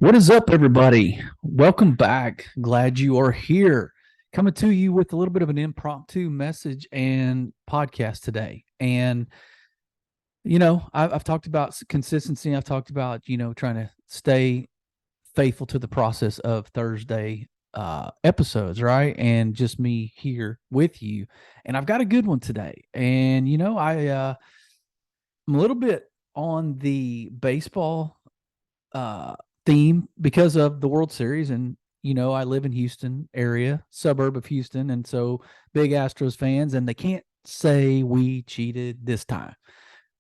What is up, everybody? Welcome back. Glad you are here. Coming to you with a little bit of an impromptu message and podcast today. And, I've talked about consistency. I've talked about, trying to stay faithful to the process of Thursday episodes, right? And just me here with you. And I've got a good one today. And, I'm a little bit on the baseball uh, theme because of the World Series. And, I live in Houston area, suburb of Houston. And so big Astros fans, and they can't say we cheated this time.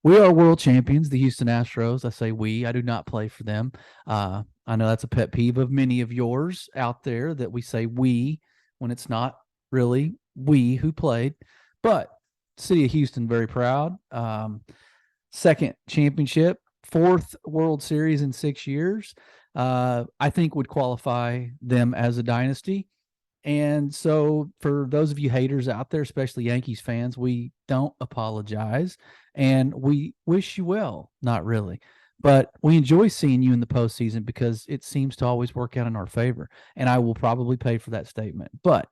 We are world champions, the Houston Astros. I say we, I do not play for them. I know that's a pet peeve of many of yours out there that we say we when it's not really we who played. But city of Houston, very proud. Second championship, fourth World Series in 6 years. I think would qualify them as a dynasty. And so, for those of you haters out there, especially Yankees fans, we don't apologize and we wish you well. Not really, but we enjoy seeing you in the postseason because it seems to always work out in our favor. And I will probably pay for that statement. But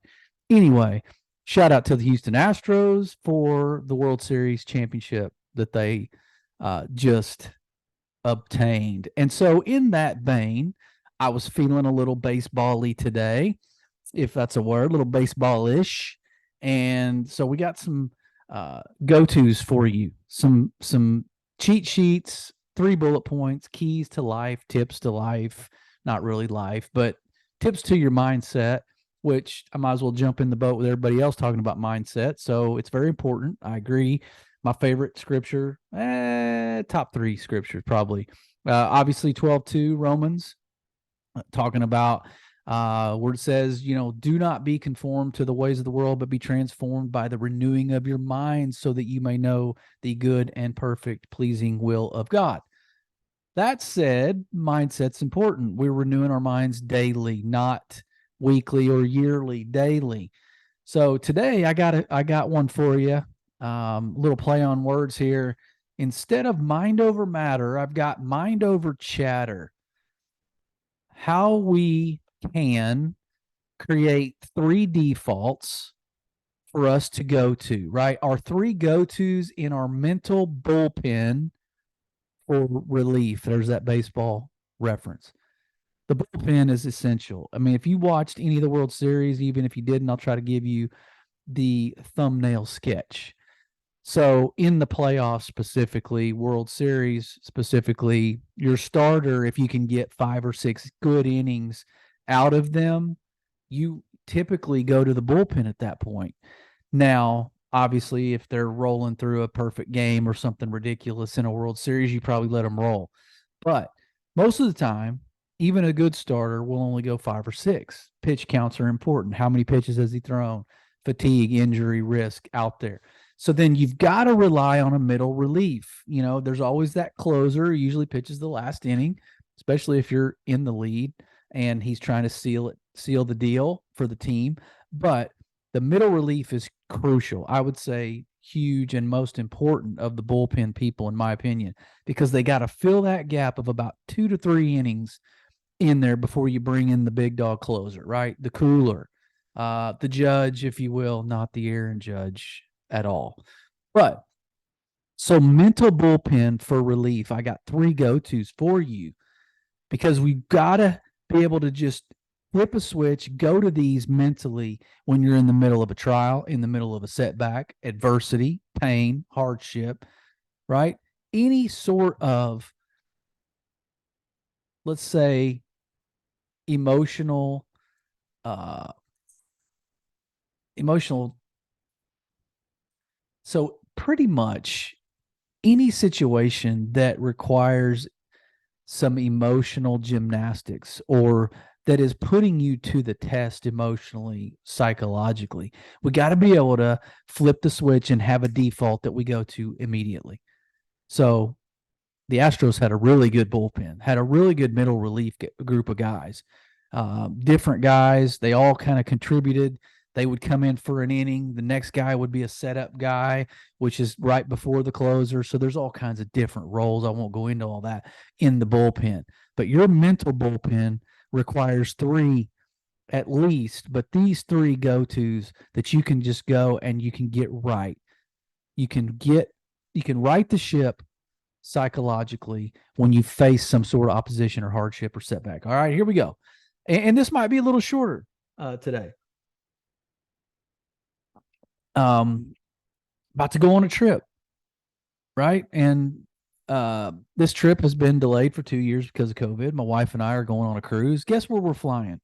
anyway, shout out to the Houston Astros for the World Series championship that they just obtained. And so, in that vein, I was feeling a little baseball-y today, if that's a word, a little baseball-ish. And so we got some go-tos for you, some cheat sheets, 3 bullet points, keys to life, tips to life, not really life, but tips to your mindset, which I might as well jump in the boat with everybody else talking about mindset. So it's very important. I agree. My favorite scripture, top 3 scriptures probably. Obviously 12:2 Romans, talking about where it says, do not be conformed to the ways of the world, but be transformed by the renewing of your mind so that you may know the good and perfect, pleasing will of God. That said, mindset's important. We're renewing our minds daily, not weekly or yearly, daily. So today I got one for you. Little play on words here. Instead of mind over matter, I've got mind over chatter. How we can create 3 defaults for us to go to, right? Our 3 go-tos in our mental bullpen for relief. There's that baseball reference. The bullpen is essential. I mean, if you watched any of the World Series, even if you didn't, I'll try to give you the thumbnail sketch. So in the playoffs specifically, World Series specifically, your starter, if you can get 5 or 6 good innings out of them, you typically go to the bullpen at that point. Now, obviously, if they're rolling through a perfect game or something ridiculous in a World Series, you probably let them roll. But most of the time, even a good starter will only go 5 or 6. Pitch counts are important. How many pitches has he thrown? Fatigue, injury, risk out there. So then you've got to rely on a middle relief. There's always that closer who usually pitches the last inning, especially if you're in the lead and he's trying to seal the deal for the team. But the middle relief is crucial. I would say huge and most important of the bullpen people, in my opinion, because they got to fill that gap of about 2 to 3 innings in there before you bring in the big dog closer, right? The cooler, the judge, if you will, not the Aaron Judge at all. But so mental bullpen for relief, I got 3 go-tos for you because we've got to be able to just flip a switch, go to these mentally when you're in the middle of a trial, in the middle of a setback, adversity, pain, hardship, right? Any sort of, let's say, emotional, uh, emotional. So pretty much any situation that requires some emotional gymnastics or that is putting you to the test emotionally, psychologically, we got to be able to flip the switch and have a default that we go to immediately. So the Astros had a really good bullpen, had a really good middle relief group of guys, different guys. They all kind of contributed. They would come in for an inning. The next guy would be a setup guy, which is right before the closer. So there's all kinds of different roles. I won't go into all that in the bullpen. But your mental bullpen requires three at least, but these three go-tos that you can just go and you can get right. You can right the ship psychologically when you face some sort of opposition or hardship or setback. All right, here we go. And this might be a little shorter today. About to go on a trip, right? And this trip has been delayed for 2 years because of COVID. My wife and I are going on a cruise. Guess where we're flying?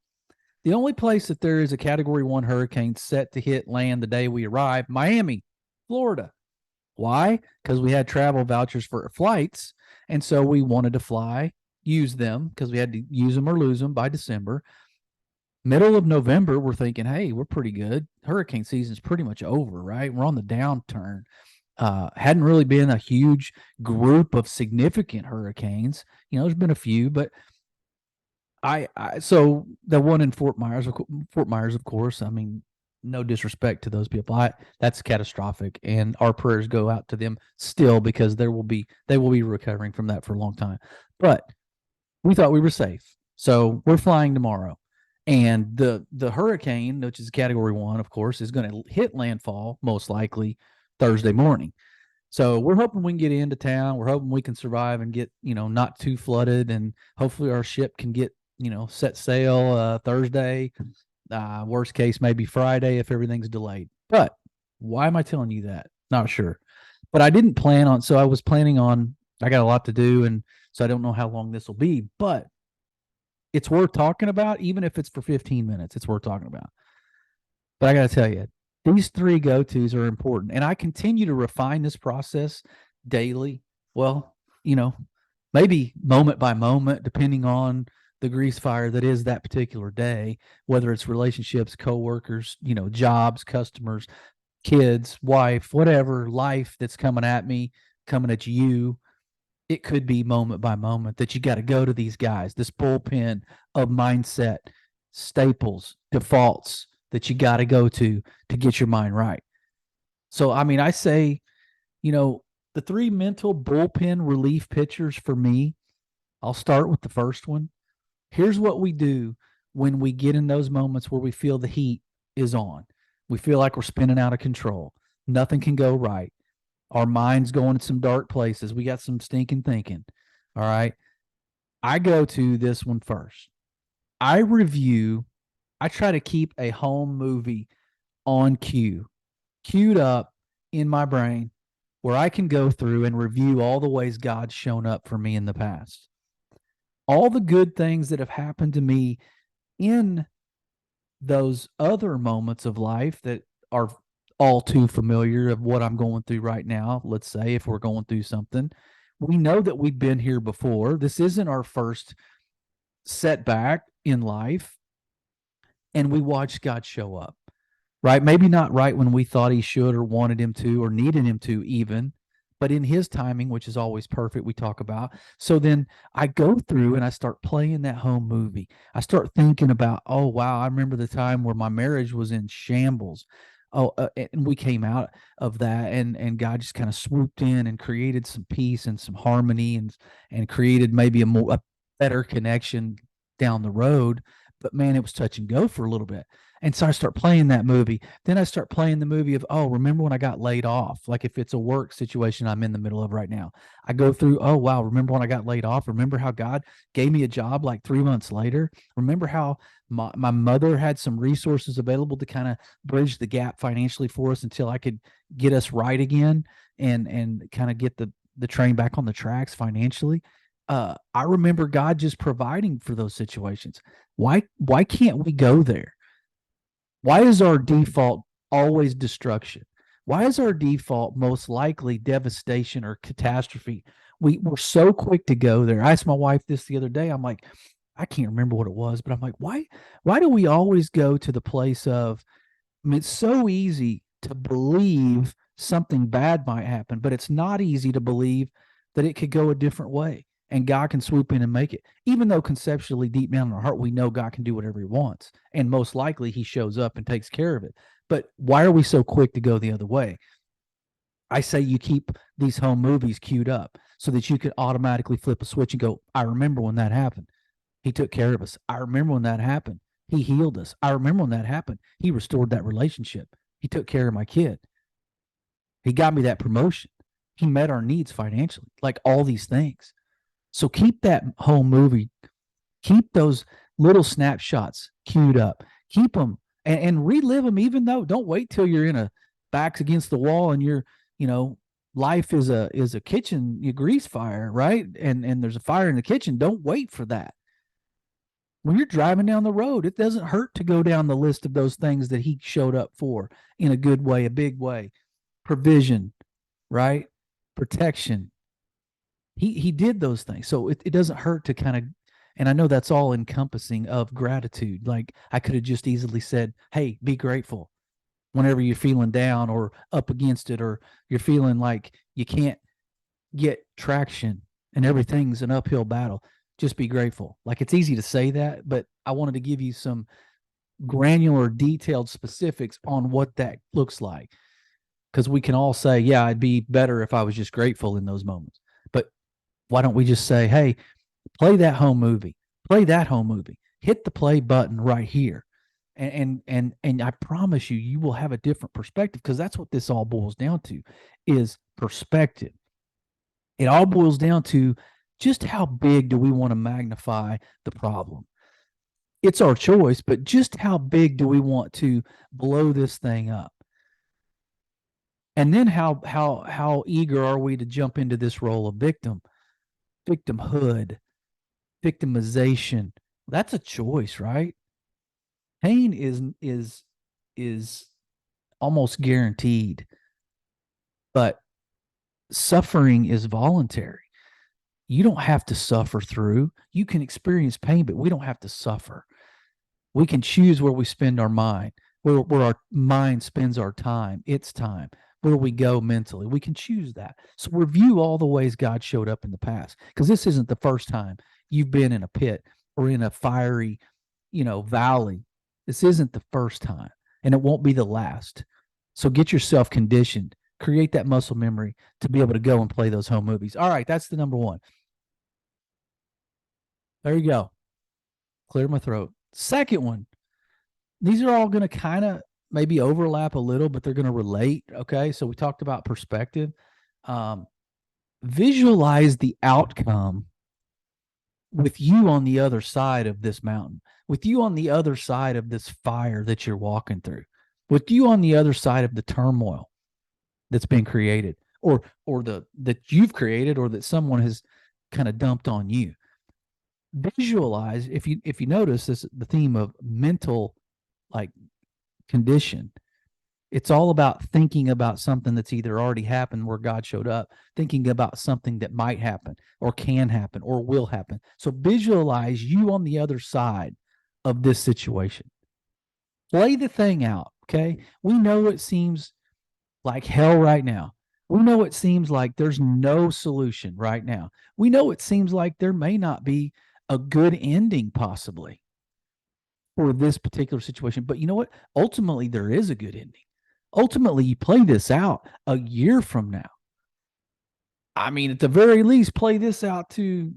The only place that there is a Category 1 hurricane set to hit land the day we arrive, Miami, Florida. Why? Because we had travel vouchers for flights, and so we wanted to fly, use them because we had to use them or lose them by December. Middle of November, we're thinking, hey, we're pretty good. Hurricane season's pretty much over, right? We're on the downturn. Hadn't really been a huge group of significant hurricanes. There's been a few, but so the one in Fort Myers, of course. I mean, no disrespect to those people. That's catastrophic, and our prayers go out to them still because they will be recovering from that for a long time. But we thought we were safe, so we're flying tomorrow, and the hurricane, which is Category 1, of course, is going to hit landfall most likely Thursday morning. So we're hoping we can get into town. We're hoping we can survive and get not too flooded, and hopefully our ship can get set sail Thursday. Worst case, maybe Friday if everything's delayed. But why am I telling you that? Not sure. But I didn't plan on, so I was planning on, I got a lot to do, and so I don't know how long this will be, but it's worth talking about, even if it's for 15 minutes, it's worth talking about. But I got to tell you, these three go-tos are important, and I continue to refine this process daily. Well, maybe moment by moment, depending on the grease fire that is that particular day, whether it's relationships, coworkers, jobs, customers, kids, wife, whatever life that's coming at me, coming at you. It could be moment by moment that you got to go to these guys, this bullpen of mindset, staples, defaults that you got to go to get your mind right. So, I mean, I say, the three mental bullpen relief pitchers for me, I'll start with the first one. Here's what we do when we get in those moments where we feel the heat is on. We feel like we're spinning out of control. Nothing can go right. Our mind's going in some dark places. We got some stinking thinking. All right. I go to this one first. I try to keep a home movie on queued up in my brain where I can go through and review all the ways God's shown up for me in the past. All the good things that have happened to me in those other moments of life that are all too familiar of what I'm going through right now. Let's say if we're going through something, we know that we've been here before. This isn't our first setback in life. And we watch God show up, right? Maybe not right when we thought he should or wanted him to or needed him to even, but in his timing, which is always perfect, we talk about. So then I go through and I start playing that home movie. I start thinking about, oh, wow, I remember the time where my marriage was in shambles. And we came out of that, and God just kind of swooped in and created some peace and some harmony and created maybe a better connection down the road. But man, it was touch and go for a little bit. And so I start playing that movie. Then I start playing the movie of, oh, remember when I got laid off? Like if it's a work situation I'm in the middle of right now, I go through, oh, wow, remember when I got laid off? Remember how God gave me a job like 3 months later? Remember how my mother had some resources available to kind of bridge the gap financially for us until I could get us right again and kind of get the train back on the tracks financially? I remember God just providing for those situations. Why can't we go there? Why is our default always destruction? Why is our default most likely devastation or catastrophe? We're so quick to go there. I asked my wife this the other day. I'm like, I can't remember what it was, but I'm like, why do we always go to the place of, I mean, it's so easy to believe something bad might happen, but it's not easy to believe that it could go a different way. and God can swoop in and make it. Even though conceptually, deep down in our heart, we know God can do whatever he wants. And most likely he shows up and takes care of it. But why are we so quick to go the other way? I say you keep these home movies queued up so that you can automatically flip a switch and go, I remember when that happened. He took care of us. I remember when that happened. He healed us. I remember when that happened. He restored that relationship. He took care of my kid. He got me that promotion. He met our needs financially, like all these things. So keep that home movie, keep those little snapshots queued up, keep them and relive them, even though don't wait till you're in a backs against the wall and you're, life is a kitchen, you grease fire, right? And there's a fire in the kitchen. Don't wait for that. When you're driving down the road, it doesn't hurt to go down the list of those things that he showed up for in a good way, a big way. Provision, right? Protection. He did those things. So it doesn't hurt to kind of, and I know that's all encompassing of gratitude. Like I could have just easily said, hey, be grateful whenever you're feeling down or up against it, or you're feeling like you can't get traction and everything's an uphill battle. Just be grateful. Like it's easy to say that, but I wanted to give you some granular, detailed specifics on what that looks like. Because we can all say, yeah, I'd be better if I was just grateful in those moments. But why don't we just say, hey, play that home movie, hit the play button right here. And I promise you will have a different perspective, because that's what this all boils down to is perspective. It all boils down to just how big do we want to magnify the problem? It's our choice, but just how big do we want to blow this thing up? And then how eager are we to jump into this role of victimhood, victimization? That's a choice, right? Pain is almost guaranteed, but suffering is voluntary. You don't have to suffer through. You can experience pain, but we don't have to suffer. We can choose where we spend our mind, where our mind spends our time, its time, where we go mentally. We can choose that. So review all the ways God showed up in the past, because this isn't the first time you've been in a pit or in a fiery, valley. This isn't the first time, and it won't be the last. So get yourself conditioned, create that muscle memory to be able to go and play those home movies. All right, that's the number one. There you go. Clear my throat. Second one. These are all going to kind of maybe overlap a little, but they're going to relate. Okay. So we talked about perspective. Visualize the outcome with you on the other side of this mountain, with you on the other side of this fire that you're walking through, with you on the other side of the turmoil that's been created, or that you've created, or that someone has kind of dumped on you. Visualize, if you notice this, the theme of mental condition, it's all about thinking about something that's either already happened where God showed up, thinking about something that might happen or can happen or will happen. So visualize you on the other side of this situation. Play the thing out. Okay. We know it seems like hell right now. We know it seems like there's no solution right now. We know it seems like there may not be a good ending possibly for this particular situation. But you know what? Ultimately, there is a good ending. Ultimately, you play this out a year from now. I mean, at the very least, play this out to,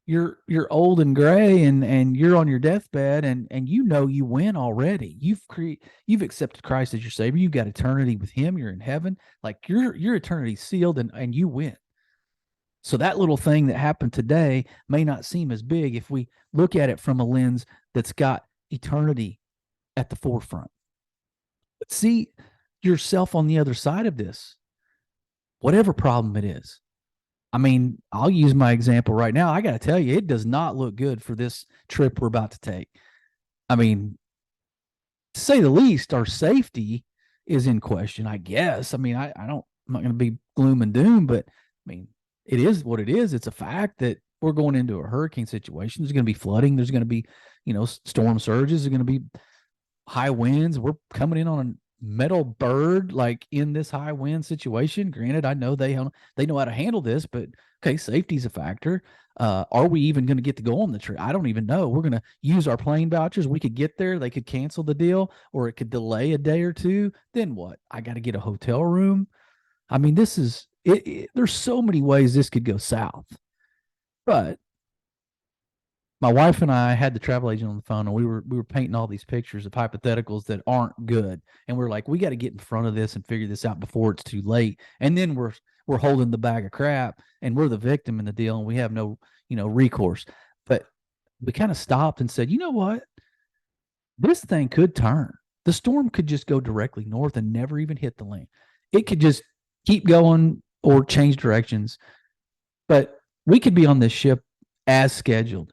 you're old and gray and you're on your deathbed and you win already. You've accepted Christ as your Savior. You've got eternity with Him. You're in heaven. Like your eternity sealed and you win. So that little thing that happened today may not seem as big if we look at it from a lens that's got eternity at the forefront. But see yourself on the other side of this, whatever problem it is. I mean, I'll use my example right now. I got to tell you, it does not look good for this trip we're about to take. I mean, to say the least, our safety is in question, I guess. I mean, I'm not going to be gloom and doom, but I mean, it is what it is. It's a fact that we're going into a hurricane situation. There's going to be flooding. There's going to be, storm surges. There's going to be high winds. We're coming in on metal bird like in this high wind situation. Granted, I know they know how to handle this, but okay, safety's a factor. Are we even going to get to go on the trip? I don't even know. We're going to use our plane vouchers. We could get there. They could cancel the deal, or it could delay a day or two. Then what? I got to get a hotel room. I mean, this is it. There's so many ways this could go south. But my wife and I had the travel agent on the phone, and we were painting all these pictures of hypotheticals that aren't good, and we're like, we got to get in front of this and figure this out before it's too late. And then we're holding the bag of crap, and we're the victim in the deal, and we have no recourse. But we kind of stopped and said, you know what, this thing could turn. The storm could just go directly north and never even hit the land. It could just keep going or change directions, but we could be on this ship as scheduled.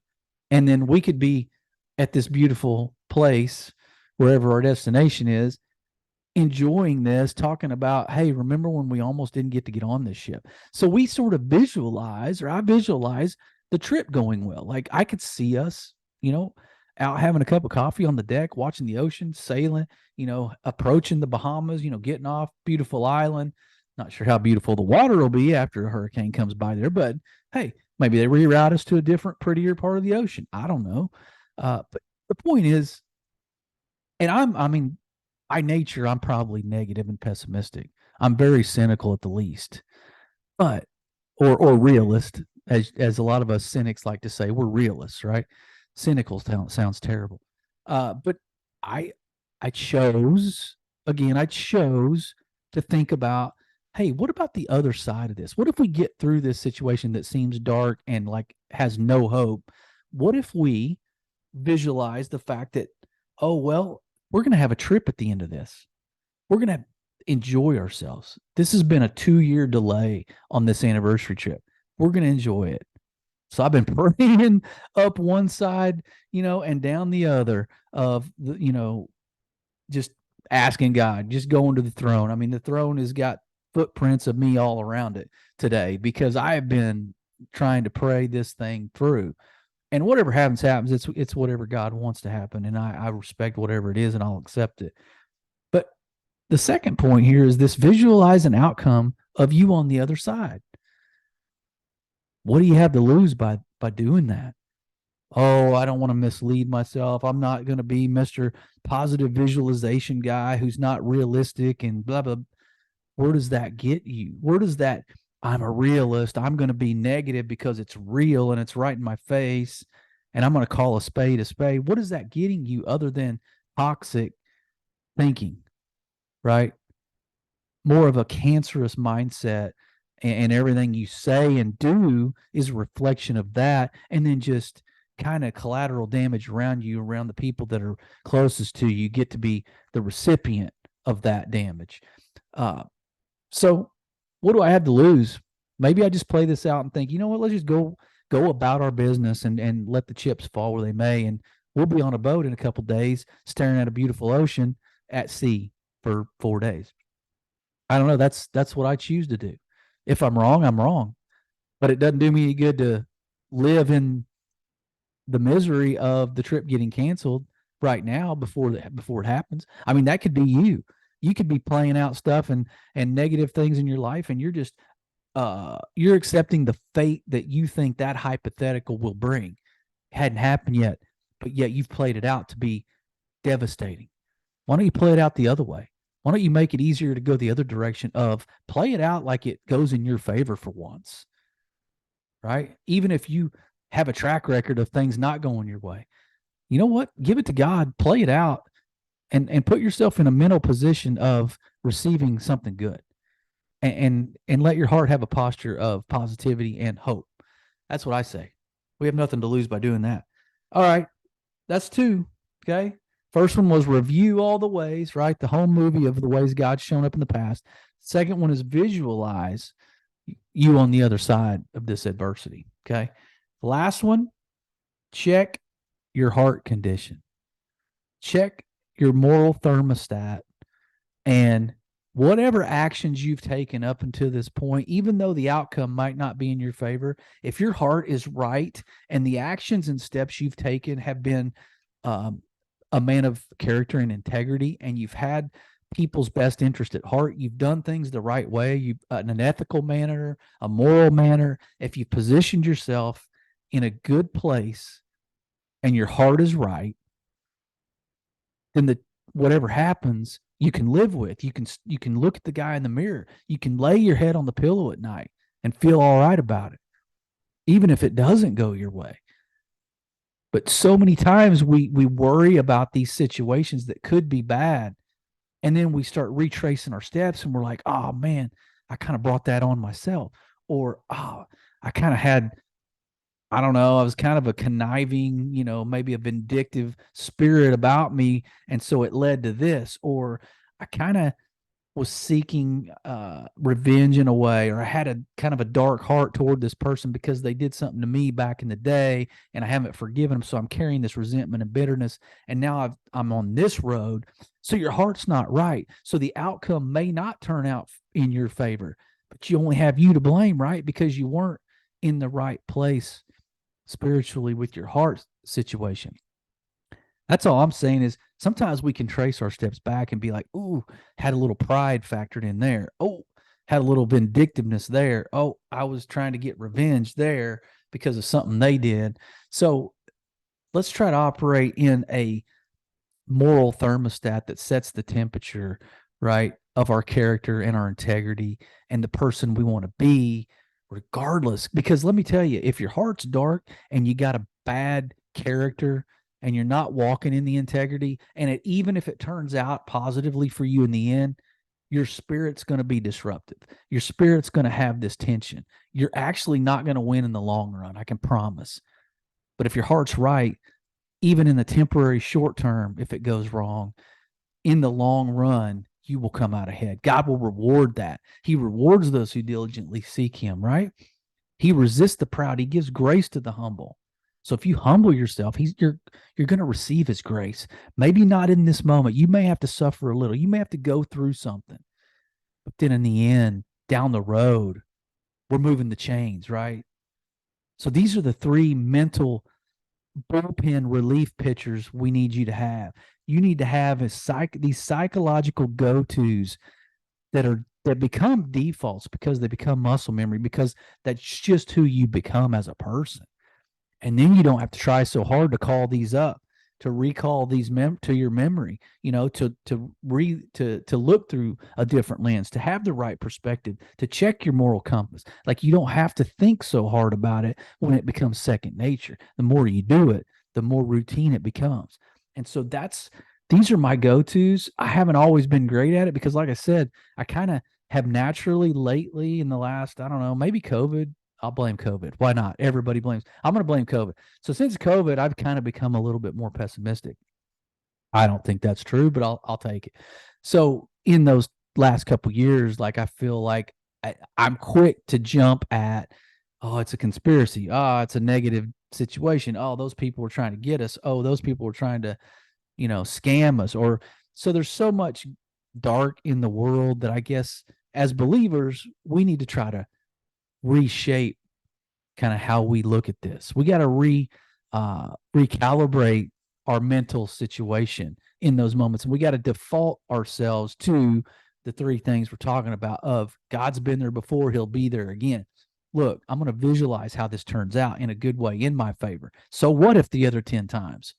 And then we could be at this beautiful place, wherever our destination is, enjoying this, talking about, hey, remember when we almost didn't get to get on this ship? So we sort of I visualize the trip going well. Like I could see us, out having a cup of coffee on the deck, watching the ocean, sailing, approaching the Bahamas, getting off, beautiful island. Not sure how beautiful the water will be after a hurricane comes by there, but hey, maybe they reroute us to a different, prettier part of the ocean. I don't know. But the point is, and by nature, I'm probably negative and pessimistic. I'm very cynical at the least, but, or realist, as a lot of us cynics like to say, we're realists, right? Cynical sounds terrible. But I chose, to think about, hey, what about the other side of this? What if we get through this situation that seems dark and like has no hope? What if we visualize the fact that, oh, well, we're going to have a trip at the end of this. We're going to enjoy ourselves. This has been a 2-year delay on this anniversary trip. We're going to enjoy it. So I've been praying up one side, and down the other of just asking God, just going to the throne. I mean, the throne has got footprints of me all around it today because I have been trying to pray this thing through. And whatever happens, it's whatever God wants to happen. And I respect whatever it is, and I'll accept it. But the second point here is this: visualize an outcome of you on the other side. What do you have to lose by doing that? Oh, I don't want to mislead myself. I'm not going to be Mr. Positive Visualization guy who's not realistic and blah, blah. Where does that get you? Where does that, I'm a realist, I'm going to be negative because it's real and it's right in my face, and I'm going to call a spade a spade? What is that getting you other than toxic thinking, right? More of a cancerous mindset, and everything you say and do is a reflection of that, and then just kind of collateral damage around you, around the people that are closest to you, get to be the recipient of that damage. So what do I have to lose? Maybe I just play this out and think, you know what, let's just go about our business and let the chips fall where they may. And we'll be on a boat in a couple of days, staring at a beautiful ocean at sea for 4 days. I don't know. That's what I choose to do. If I'm wrong, I'm wrong. But it doesn't do me any good to live in the misery of the trip getting canceled right now before it happens. I mean, that could be you. You could be playing out stuff and negative things in your life, and you're just you're accepting the fate that you think that hypothetical will bring. It hadn't happened yet, but yet you've played it out to be devastating. Why don't you play it out the other way? Why don't you make it easier to go the other direction of play it out like it goes in your favor for once, right? Even if you have a track record of things not going your way, you know what? Give it to God, play it out, and put yourself in a mental position of receiving something good, and let your heart have a posture of positivity and hope. That's what I say. We have nothing to lose by doing that. All right. That's 2. Okay. First one was review all the ways, right? The whole movie of the ways God's shown up in the past. Second one is visualize you on the other side of this adversity. Okay. The last one, check your heart condition. Check your moral thermostat, and whatever actions you've taken up until this point, even though the outcome might not be in your favor, if your heart is right and the actions and steps you've taken have been a man of character and integrity, and you've had people's best interest at heart. You've done things the right way, you in an ethical manner, a moral manner. If you positioned yourself in a good place and your heart is right, then the whatever happens, you can live with. You can look at the guy in the mirror. You can lay your head on the pillow at night and feel all right about it, even if it doesn't go your way. But so many times we worry about these situations that could be bad, and then we start retracing our steps, and we're like, oh man, I kind of brought that on myself, or oh, I kind of had, I don't know, I was kind of a conniving, maybe a vindictive spirit about me, and so it led to this, or I kind of was seeking revenge in a way, or I had a kind of a dark heart toward this person because they did something to me back in the day, and I haven't forgiven them. So I'm carrying this resentment and bitterness, and now I'm on this road. So your heart's not right. So the outcome may not turn out in your favor, but you only have you to blame, right? Because you weren't in the right place spiritually with your heart situation. That's all I'm saying is sometimes we can trace our steps back and be like, ooh, had a little pride factored in there. Oh, had a little vindictiveness there. Oh, I was trying to get revenge there because of something they did. So let's try to operate in a moral thermostat that sets the temperature, right, of our character and our integrity and the person we want to be, regardless. Because let me tell you, if your heart's dark and you got a bad character and you're not walking in the integrity, and even if it turns out positively for you in the end, your spirit's going to be disruptive. Your spirit's going to have this tension. You're actually not going to win in the long run, I can promise. But if your heart's right, even in the temporary short term, if it goes wrong, in the long run, you will come out ahead. God will reward that. He rewards those who diligently seek him, right? He resists the proud. He gives grace to the humble. So if you humble yourself, you're going to receive his grace. Maybe not in this moment. You may have to suffer a little. You may have to go through something. But then in the end, down the road, we're moving the chains, right? So these are the three mental bullpen relief pitchers we need you to have. You need to have these psychological go-tos that become defaults because they become muscle memory, because that's just who you become as a person. And then you don't have to try so hard to call these up, to recall these to your memory, to look through a different lens, to have the right perspective, to check your moral compass. Like, you don't have to think so hard about it when it becomes second nature. The more you do it, the more routine it becomes. And so these are my go-tos. I haven't always been great at it because, like I said, I kind of have naturally lately in the last, I don't know, maybe COVID. I'll blame COVID. Why not? Everybody blames. I'm going to blame COVID. So since COVID, I've kind of become a little bit more pessimistic. I don't think that's true, but I'll take it. So in those last couple years, like, I feel like I'm quick to jump at, oh, it's a conspiracy. Oh, it's a negative situation. Oh, those people were trying to get us. Oh, those people were trying to, scam us. Or so there's so much dark in the world that I guess as believers, we need to try to reshape kind of how we look at this. We got to recalibrate our mental situation in those moments, and we got to default ourselves to the three things we're talking about of God's been there before, he'll be there again. Look, I'm going to visualize how this turns out in a good way in my favor. So what if the other 10 times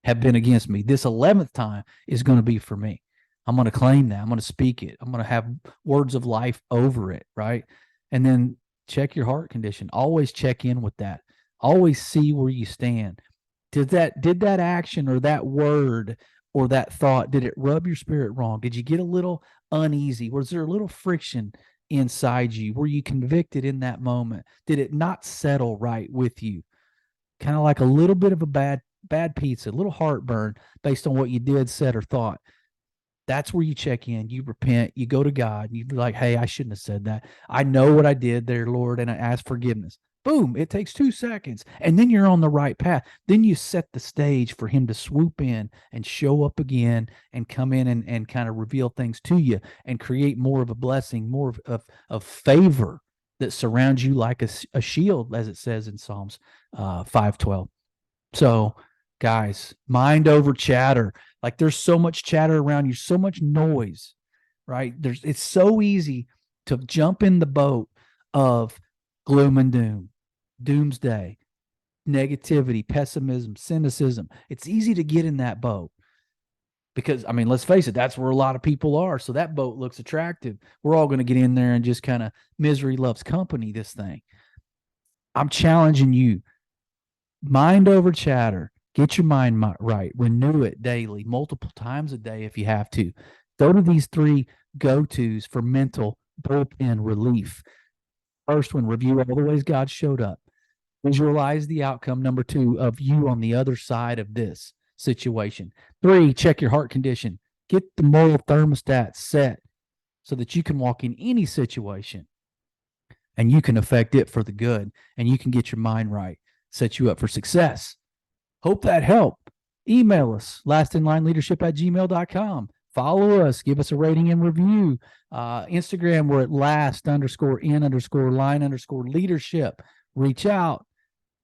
have been against me? This 11th time is going to be for me. I'm going to claim that. I'm going to speak it. I'm going to have words of life over it, right? And then check your heart condition. Always check in with that. Always see where you stand. Did that action or that word or that thought, did it rub your spirit wrong? Did you get a little uneasy? Was there a little friction inside you? Were you convicted in that moment? Did it not settle right with you? Kind of like a little bit of a bad pizza, a little heartburn based on what you did, said, or thought. That's where you check in, you repent, you go to God, and you be like, hey, I shouldn't have said that. I know what I did there, Lord, and I ask forgiveness. Boom, it takes 2 seconds, and then you're on the right path. Then you set the stage for him to swoop in and show up again and come in and kind of reveal things to you and create more of a blessing, more of favor that surrounds you like a shield, as it says in Psalms 5:12. So Guys, mind over chatter. Like there's so much chatter around you, so much noise, right? It's so easy to jump in the boat of gloom and doom, doomsday, negativity, pessimism, cynicism. It's easy to get in that boat because, I mean, let's face it, that's where a lot of people are. So that boat looks attractive. We're all going to get in there and just kind of misery loves company, this thing. I'm challenging you. Mind over chatter. Get your mind right. Renew it daily, multiple times a day if you have to. Go to these 3 go-tos for mental bullpen relief. First one, review all the ways God showed up. Visualize the outcome, number 2, of you on the other side of this situation. 3, check your heart condition. Get the moral thermostat set so that you can walk in any situation and you can affect it for the good, and you can get your mind right, set you up for success. Hope that helped. Email us, lastinlineleadership@gmail.com. Follow us, give us a rating and review. Instagram, we're at last_in_line_leadership. Reach out,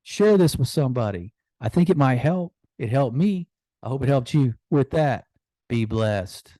share this with somebody. I think it might help. It helped me. I hope it helped you. With that, be blessed.